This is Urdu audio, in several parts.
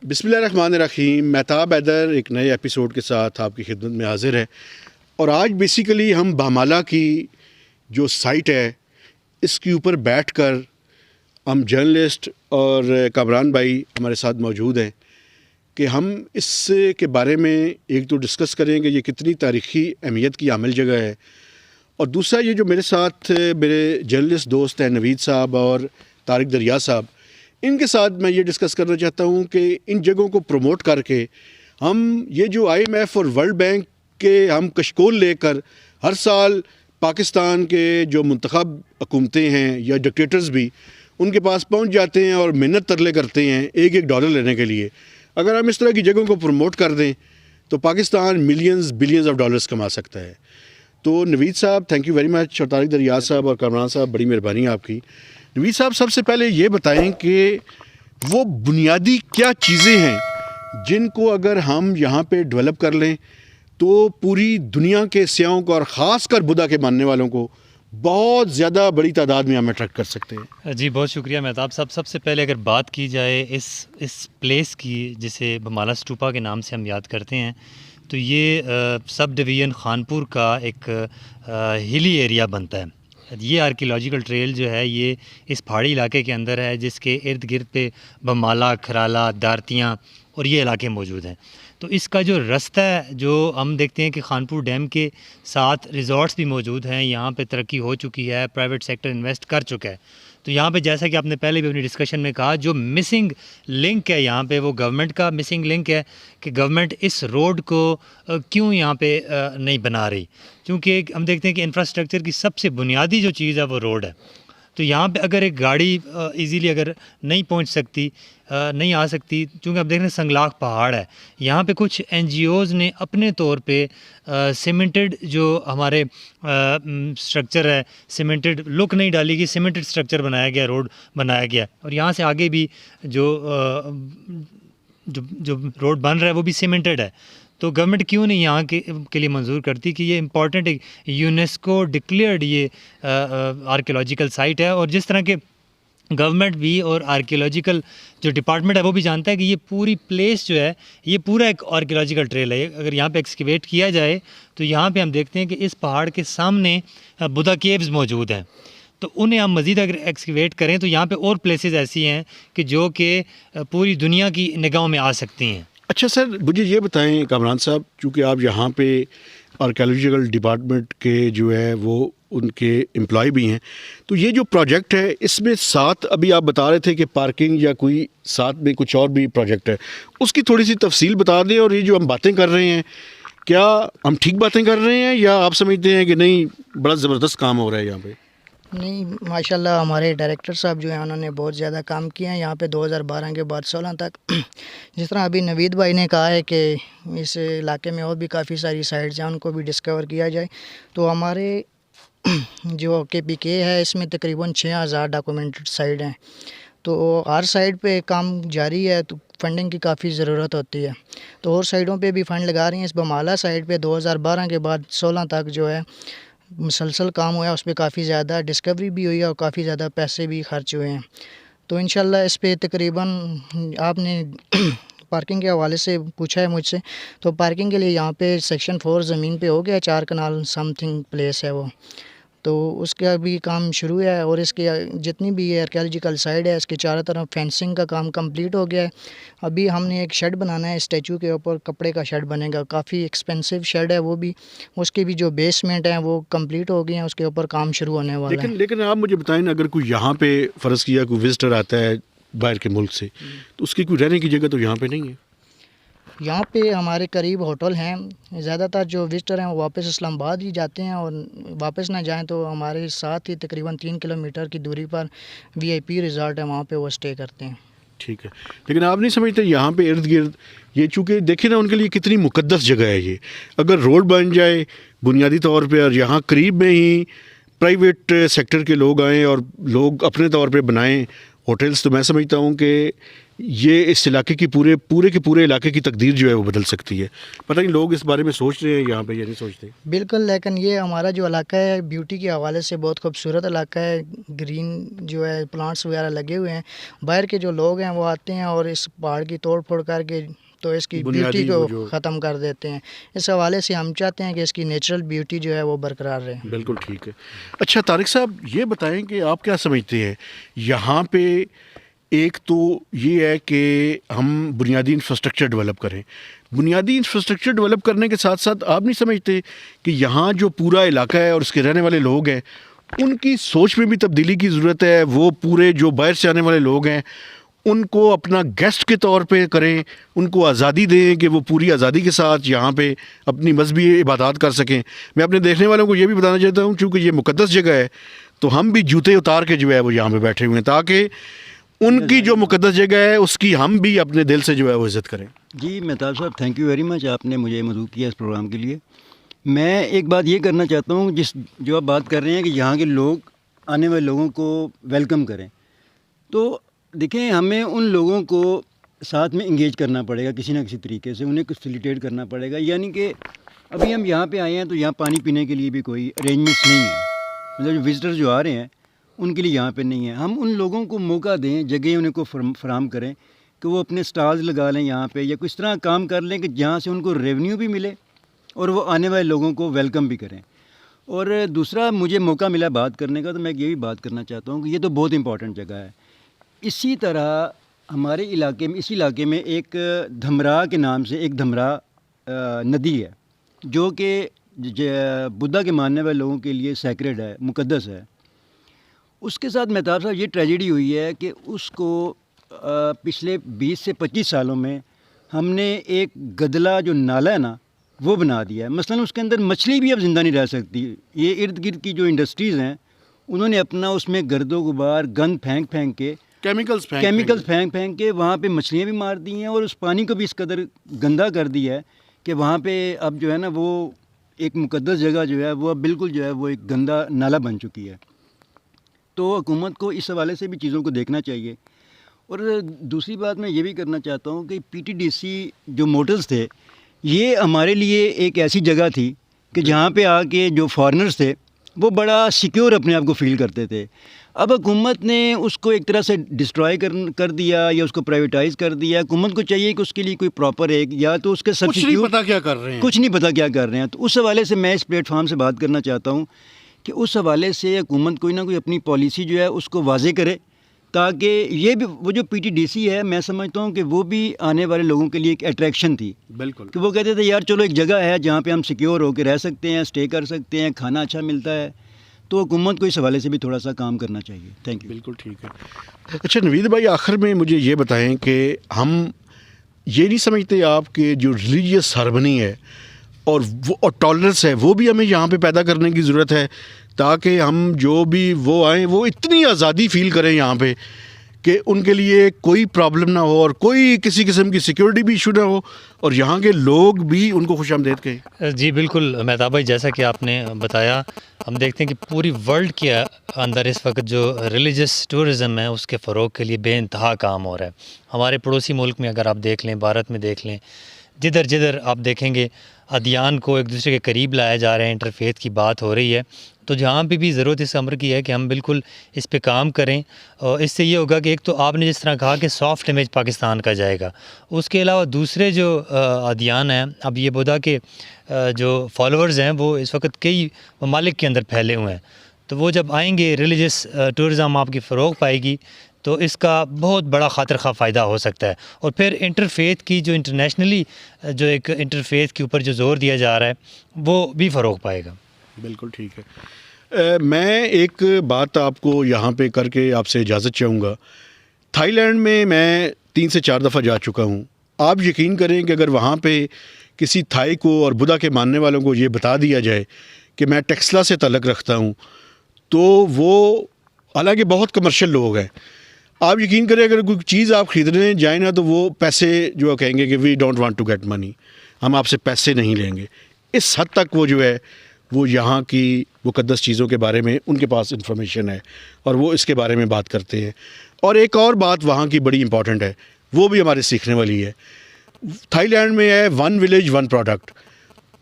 بسم اللہ الرحمن الرحیم. مہتاب حیدر ایک نئے ایپیسوڈ کے ساتھ آپ کی خدمت میں حاضر ہے. اور آج بیسیکلی ہم بامالہ کی جو سائٹ ہے اس کے اوپر بیٹھ کر ہم جرنلسٹ اور کامران بھائی ہمارے ساتھ موجود ہیں کہ ہم اس کے بارے میں ایک تو ڈسکس کریں کہ یہ کتنی تاریخی اہمیت کی حامل جگہ ہے، اور دوسرا یہ جو میرے ساتھ میرے جرنلسٹ دوست ہیں نوید صاحب اور طارق دریا صاحب، ان کے ساتھ میں یہ ڈسکس کرنا چاہتا ہوں کہ ان جگہوں کو پروموٹ کر کے ہم یہ جو آئی ایم ایف اور ورلڈ بینک کے ہم کشکول لے کر ہر سال پاکستان کے جو منتخب حکومتیں ہیں یا ڈکٹیٹرز بھی ان کے پاس پہنچ جاتے ہیں اور منت ترلے کرتے ہیں ایک ڈالر لینے کے لیے. اگر ہم اس طرح کی جگہوں کو پروموٹ کر دیں تو Pakistan millions billions of dollars کما سکتا ہے. تو نوید صاحب تھینک یو ویری مچ، اور طارق دریا صاحب اور کامران صاحب بڑی مہربانی ہے آپ کی. نوید صاحب سب سے پہلے یہ بتائیں کہ وہ بنیادی کیا چیزیں ہیں جن کو اگر ہم یہاں پہ ڈیولپ کر لیں تو پوری دنیا کے سیاحوں کو اور خاص کر بدھا کے ماننے والوں کو بہت زیادہ بڑی تعداد میں ہم اٹریکٹ کر سکتے ہیں. جی بہت شکریہ مہتاب صاحب. سب سے پہلے اگر بات کی جائے اس پلیس کی جسے بمالہ اسٹوپا کے نام سے ہم یاد کرتے ہیں، تو یہ سب ڈویژن خانپور کا ایک ہلی ایریا بنتا ہے. یہ آرکیولوجیکل ٹریل جو ہے یہ اس پہاڑی علاقے کے اندر ہے جس کے ارد گرد پہ بمالہ، کھرالا، دارتیاں اور یہ علاقے موجود ہیں. تو اس کا جو رستہ ہے جو ہم دیکھتے ہیں کہ خانپور ڈیم کے ساتھ ریزورٹس بھی موجود ہیں، یہاں پہ ترقی ہو چکی ہے، پرائیویٹ سیکٹر انویسٹ کر چکا ہے. تو یہاں پہ جیسا کہ آپ نے پہلے بھی اپنی ڈسکشن میں کہا، جو مسنگ لنک ہے یہاں پہ وہ گورنمنٹ کا مسنگ لنک ہے کہ گورنمنٹ اس روڈ کو کیوں یہاں پہ نہیں بنا رہی، کیونکہ ہم دیکھتے ہیں کہ انفراسٹرکچر کی سب سے بنیادی جو چیز ہے وہ روڈ ہے. تو یہاں پہ اگر ایک گاڑی ایزیلی اگر نہیں پہنچ سکتی، نہیں آ سکتی، چونکہ آپ دیکھ رہے ہیں سنگلاخ پہاڑ ہے، یہاں پہ کچھ این جی اوز نے اپنے طور پہ سیمنٹڈ جو ہمارے اسٹرکچر ہے، سیمنٹڈ لک نہیں ڈالی گئی، سیمنٹڈ اسٹرکچر بنایا گیا، روڈ بنایا گیا. اور یہاں سے آگے بھی جو روڈ بن رہا ہے وہ بھی سیمنٹڈ ہے. تو گورنمنٹ کیوں نہیں یہاں کے لیے منظور کرتی کہ یہ امپورٹنٹ ایک یونیسکو ڈکلیئرڈ یہ آرکیولوجیکل سائٹ ہے. اور جس طرح کے گورنمنٹ بھی اور آرکیولوجیکل جو ڈپارٹمنٹ ہے وہ بھی جانتا ہے کہ یہ پوری پلیس جو ہے یہ پورا ایک آرکیولوجیکل ٹریل ہے. اگر یہاں پہ ایکسکیویٹ کیا جائے تو یہاں پہ ہم دیکھتے ہیں کہ اس پہاڑ کے سامنے بدھا کیوز موجود ہیں. تو انہیں ہم مزید اگر ایکسکیویٹ کریں تو یہاں پہ اور پلیسز ایسی ہیں کہ جو کہ پوری دنیا کی نگاہوں میں آ سکتی ہیں. اچھا سر، مجھے یہ بتائیں کامران صاحب، چونکہ آپ یہاں پہ آرکیولوجیکل ڈپارٹمنٹ کے جو ہے وہ ان کے امپلائی بھی ہیں، تو یہ جو پروجیکٹ ہے اس میں ساتھ ابھی آپ بتا رہے تھے کہ پارکنگ یا کوئی ساتھ میں کچھ اور بھی پروجیکٹ ہے، اس کی تھوڑی سی تفصیل بتا دیں. اور یہ جو ہم باتیں کر رہے ہیں کیا ہم ٹھیک باتیں کر رہے ہیں یا آپ سمجھتے ہیں کہ نہیں بڑا زبردست کام ہو رہا ہے یہاں پہ؟ نہیں، ماشاءاللہ ہمارے ڈائریکٹر صاحب جو ہیں انہوں نے بہت زیادہ کام کیا ہے یہاں پہ 2012 کے بعد 16 تک. جس طرح ابھی نوید بھائی نے کہا ہے کہ اس علاقے میں اور بھی کافی ساری سائٹس ہیں، ان کو بھی ڈسکور کیا جائے. تو ہمارے جو کے پی کے ہے اس میں تقریباً 6000 ڈاکومنٹڈ سائٹ ہیں. تو ہر سائٹ پہ کام جاری ہے، تو فنڈنگ کی کافی ضرورت ہوتی ہے. تو اور سائٹوں پہ بھی فنڈ لگا رہی ہیں. اس بمالہ سائٹ پہ 2012 کے بعد 16 تک جو ہے مسلسل کام ہوا ہے، اس پہ کافی زیادہ ڈسکوری بھی ہوئی ہے اور کافی زیادہ پیسے بھی خرچ ہوئے ہیں. تو انشاءاللہ اس پہ تقریباً آپ نے پارکنگ کے حوالے سے پوچھا ہے مجھ سے، تو پارکنگ کے لیے یہاں پہ سیکشن 4 زمین پہ ہو گیا، 4 کنال سم تھنگ پلیس ہے وہ، تو اس کا بھی کام شروع ہے. اور اس کے جتنی بھی یہ آرکیولوجیکل سائٹ ہے اس کے چاروں طرف فینسنگ کا کام کمپلیٹ ہو گیا ہے. ابھی ہم نے ایک شیڈ بنانا ہے اسٹیچو کے اوپر، کپڑے کا شیڈ بنے گا، کافی ایکسپینسو شیڈ ہے وہ بھی. اس کی بھی جو بیسمنٹ ہیں وہ کمپلیٹ ہو گئی ہیں، اس کے اوپر کام شروع ہونے والا ہے. لیکن آپ مجھے بتائیں نا، اگر کوئی یہاں پہ فرض کیا کوئی وزٹر آتا ہے باہر کے ملک سے، تو اس کی کوئی رہنے کی جگہ تو یہاں پہ نہیں ہے؟ یہاں پہ ہمارے قریب ہوٹل ہیں. زیادہ تر جو وزٹر ہیں وہ واپس اسلام آباد ہی جاتے ہیں، اور واپس نہ جائیں تو ہمارے ساتھ ہی تقریباً 3 کلومیٹر کی دوری پر وی آئی پی ریزارٹ ہے، وہاں پہ وہ اسٹے کرتے ہیں. ٹھیک ہے، لیکن آپ نہیں سمجھتے یہاں پہ ارد گرد یہ، چونکہ دیکھیں نا ان کے لیے کتنی مقدس جگہ ہے یہ، اگر روڈ بن جائے بنیادی طور پہ اور یہاں قریب میں ہی پرائیویٹ سیکٹر کے لوگ آئیں اور لوگ اپنے طور پہ بنائیں ہوٹلز، تو میں سمجھتا ہوں کہ یہ اس علاقے کی پورے کے پورے علاقے کی تقدیر جو ہے وہ بدل سکتی ہے. پتہ نہیں لوگ اس بارے میں سوچ رہے ہیں یہاں پہ یا نہیں سوچتے. بالکل، لیکن یہ ہمارا جو علاقہ ہے بیوٹی کے حوالے سے بہت خوبصورت علاقہ ہے. گرین جو ہے پلانٹس وغیرہ لگے ہوئے ہیں. باہر کے جو لوگ ہیں وہ آتے ہیں اور اس پہاڑ کی توڑ پھوڑ کر کے تو اس کی بیوٹی کو ختم کر دیتے ہیں. اس حوالے سے ہم چاہتے ہیں کہ اس کی نیچرل بیوٹی جو ہے وہ برقرار رہے. بالکل ٹھیک ہے. اچھا طارق صاحب یہ بتائیں کہ آپ کیا سمجھتے ہیں یہاں پہ ایک تو یہ ہے کہ ہم بنیادی انفراسٹرکچر ڈیولپ کریں. بنیادی انفراسٹرکچر ڈیولپ کرنے کے ساتھ ساتھ آپ نہیں سمجھتے کہ یہاں جو پورا علاقہ ہے اور اس کے رہنے والے لوگ ہیں ان کی سوچ میں بھی تبدیلی کی ضرورت ہے. وہ پورے جو باہر سے آنے والے لوگ ہیں ان کو اپنا گیسٹ کے طور پہ کریں, ان کو آزادی دیں کہ وہ پوری آزادی کے ساتھ یہاں پہ اپنی مذہبی عبادات کر سکیں. میں اپنے دیکھنے والوں کو یہ بھی بتانا چاہتا ہوں چونکہ یہ مقدس جگہ ہے تو ہم بھی جوتے اتار کے جو ہے وہ یہاں پہ بیٹھے ہوئے ہیں تاکہ ان کی جو مقدس جگہ ہے اس کی ہم بھی اپنے دل سے جو ہے وہ عزت کریں. جی مہتاب صاحب تھینک یو ویری مچ, آپ نے مجھے مدعو کیا اس پروگرام کے لیے. میں ایک بات یہ کرنا چاہتا ہوں جو آپ بات کر رہے ہیں کہ یہاں کے لوگ آنے والے لوگوں کو ویلکم کریں. تو دیکھیں ہمیں ان لوگوں کو ساتھ میں انگیج کرنا پڑے گا کسی نہ کسی طریقے سے, انہیں فیسیلیٹیٹ کرنا پڑے گا. یعنی کہ ابھی ہم یہاں پہ آئے ہیں تو یہاں پانی پینے کے لیے بھی کوئی ارینجمنٹس نہیں ہے, مطلب جو وزٹر جو آ رہے ہیں ان کے لیے یہاں پہ نہیں ہے. ہم ان لوگوں کو موقع دیں, جگہ انہیں کو فراہم کریں کہ وہ اپنے سٹالز لگا لیں یہاں پہ یا کس طرح کام کر لیں کہ جہاں سے ان کو ریونیو بھی ملے اور وہ آنے والے لوگوں کو ویلکم بھی کریں. اور دوسرا مجھے موقع ملا بات کرنے کا تو میں یہ بھی بات کرنا چاہتا ہوں کہ یہ تو بہت امپورٹنٹ جگہ ہے. اسی طرح ہمارے علاقے میں, اس علاقے میں ایک دھمرا کے نام سے ایک دھمرا ندی ہے جو کہ بدھا کے ماننے والے لوگوں کے لیے سیکریڈ ہے, مقدس ہے. اس کے ساتھ مہتاب صاحب یہ ٹریجڈی ہوئی ہے کہ اس کو پچھلے 20 سے 25 سالوں میں ہم نے ایک گدلا جو نالا ہے نا وہ بنا دیا ہے. مثلاً اس کے اندر مچھلی بھی اب زندہ نہیں رہ سکتی. یہ ارد گرد کی جو انڈسٹریز ہیں انہوں نے اپنا اس میں گرد و غبار گند پھینک کے کیمیکلز پھینک کے وہاں پہ مچھلیاں بھی مار دی ہیں اور اس پانی کو بھی اس قدر گندا کر دیا ہے کہ وہاں پہ اب جو ہے نا وہ ایک مقدس جگہ جو ہے وہ اب بالکل جو ہے وہ ایک گندا نالا بن چکی ہے. تو حکومت کو اس حوالے سے بھی چیزوں کو دیکھنا چاہیے. اور دوسری بات میں یہ بھی کرنا چاہتا ہوں کہ پی ٹی ڈی سی جو موٹلز تھے یہ ہمارے لیے ایک ایسی جگہ تھی کہ جہاں پہ آ کے جو فارنرز تھے وہ بڑا سیکیور اپنے آپ کو فیل کرتے تھے. اب حکومت نے اس کو ایک طرح سے ڈسٹرائے کر دیا یا اس کو پرائیویٹائز کر دیا. حکومت کو چاہیے کہ اس کے لیے کوئی پراپر ایک یا تو اس کے سبسٹیٹیوٹ کچھ نہیں پتہ کیا کر رہے ہیں. تو اس حوالے سے میں اس پلیٹ فارم سے بات کرنا چاہتا ہوں کہ اس حوالے سے حکومت کوئی نہ کوئی اپنی پالیسی جو ہے اس کو واضح کرے تاکہ یہ بھی وہ جو پی ٹی ڈی سی ہے میں سمجھتا ہوں کہ وہ بھی آنے والے لوگوں کے لیے ایک اٹریکشن تھی. بالکل کہ وہ کہتے تھے یار چلو ایک جگہ ہے جہاں پہ ہم سیکیور ہو کے رہ سکتے ہیں, اسٹے کر سکتے ہیں, کھانا اچھا ملتا ہے. تو حکومت کو اس حوالے سے بھی تھوڑا سا کام کرنا چاہیے. Thank you. بالکل ٹھیک ہے. اچھا نوید بھائی آخر میں مجھے یہ بتائیں کہ ہم یہ نہیں سمجھتے آپ کہ جو ریلیجیس ہارمنی ہے اور وہ ٹالرنس ہے وہ بھی ہمیں یہاں پہ پیدا کرنے کی ضرورت ہے تاکہ ہم جو بھی وہ آئیں وہ اتنی آزادی فیل کریں یہاں پہ کہ ان کے لیے کوئی پرابلم نہ ہو اور کوئی کسی قسم کی سیکیورٹی بھی ایشو نہ ہو اور یہاں کے لوگ بھی ان کو خوش آمدید کہیں. جی بالکل مہتاب بھائی, جیسا کہ آپ نے بتایا ہم دیکھتے ہیں کہ پوری ورلڈ کے اندر اس وقت جو ریلیجس ٹورزم ہے اس کے فروغ کے لیے بے انتہا کام ہو رہا ہے. ہمارے پڑوسی ملک میں اگر آپ دیکھ لیں, بھارت میں دیکھ لیں, جدھر آپ دیکھیں گے ادیان کو ایک دوسرے کے قریب لایا جا رہا ہے, انٹرفیتھ کی بات ہو رہی ہے. تو جہاں پہ بھی ضرورت اس امر کی ہے کہ ہم بالکل اس پہ کام کریں. اور اس سے یہ ہوگا کہ ایک تو آپ نے جس طرح کہا کہ سافٹ امیج پاکستان کا جائے گا, اس کے علاوہ دوسرے جو ادیان ہیں, اب یہ بدھا کے جو فالوورز ہیں وہ اس وقت کئی ممالک کے اندر پھیلے ہوئے ہیں. تو وہ جب آئیں گے ریلیجس ٹورزم آپ کی فروغ پائے گی تو اس کا بہت بڑا خاطر خواہ فائدہ ہو سکتا ہے. اور پھر انٹرفیتھ کی جو انٹرنیشنلی جو ایک انٹرفیتھ کے اوپر جو زور دیا جا رہا ہے وہ بھی فروغ پائے گا. بالکل ٹھیک ہے. میں ایک بات آپ کو یہاں پہ کر کے آپ سے اجازت چاہوں گا. تھائی لینڈ میں 3 سے 4 دفعہ جا چکا ہوں. آپ یقین کریں کہ اگر وہاں پہ کسی تھائی کو اور بدھا کے ماننے والوں کو یہ بتا دیا جائے کہ میں ٹیکسلا سے تعلق رکھتا ہوں تو وہ حالانکہ بہت کمرشل لوگ ہیں, آپ یقین کریں اگر کوئی چیز آپ خریدنے جائیں نا تو وہ پیسے جو کہیں گے کہ we don't want to get money, ہم آپ سے پیسے نہیں لیں گے. اس حد تک وہ جو ہے وہ یہاں کی مقدس چیزوں کے بارے میں ان کے پاس انفارمیشن ہے اور وہ اس کے بارے میں بات کرتے ہیں. اور ایک اور بات وہاں کی بڑی امپورٹنٹ ہے, وہ بھی ہمارے سیکھنے والی ہے. تھائی لینڈ میں ہے 1 ولیج 1 پروڈکٹ.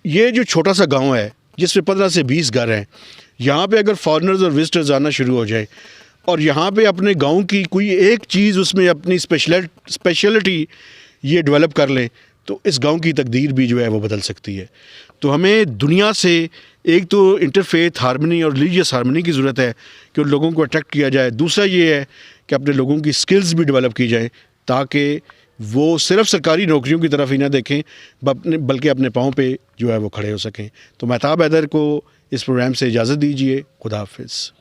یہ جو چھوٹا سا گاؤں ہے جس میں 15 سے 20 گھر ہیں, یہاں پہ اگر فارنرز اور وزٹرز آنا شروع ہو جائے اور یہاں پہ اپنے گاؤں کی کوئی ایک چیز اس میں اپنی اسپیشلٹی یہ ڈیولپ کر لیں تو اس گاؤں کی تقدیر بھی جو ہے وہ بدل سکتی ہے. تو ہمیں دنیا سے ایک تو انٹرفیتھ ہارمنی اور ریلیجیس ہارمنی کی ضرورت ہے کہ ان لوگوں کو اٹریکٹ کیا جائے. دوسرا یہ ہے کہ اپنے لوگوں کی سکلز بھی ڈیولپ کی جائیں تاکہ وہ صرف سرکاری نوکریوں کی طرف ہی نہ دیکھیں بلکہ اپنے پاؤں پہ جو ہے وہ کھڑے ہو سکیں. تو مہتاب حیدر کو اس پروگرام سے اجازت دیجیے. خدا حافظ.